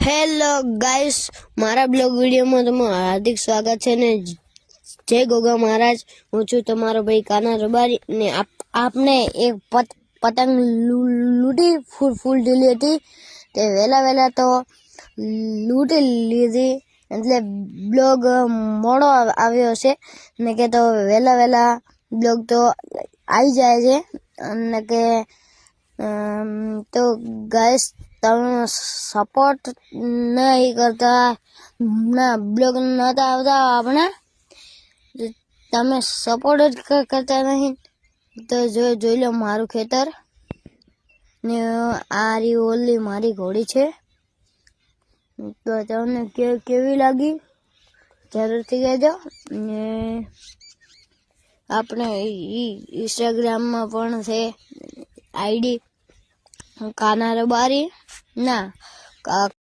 Hello guys, મારા blog વિડીયોમાં તમારું હાર્દિક સ્વાગત છે ને જય ગોગા મહારાજ। હું છું તમારો ભાઈ કાના રબારી ને આપને એક પતંગ લૂંટી ફૂલ ઢીલી હતી તે વેલા તો લૂંટી લીધી એટલે બ્લોગ મોડો આવ્યો છે ને કે તો વેલા બ્લોગ તો આવી જાય છે અને કે તો ગાઈસ તમે સપોર્ટ નહીં કરતા ના બ્લોગ નતા આવતા આપણે તમે સપોર્ટ જ કરતા નહીં તો જોઈ લો મારું ખેતર ને આ ઓલી મારી ઘોડી છે તો તમને કેવી લાગી જરૂરથી કહેજો ને આપણે ઇન્સ્ટાગ્રામમાં પણ છે આઈડી કાના રબારી ના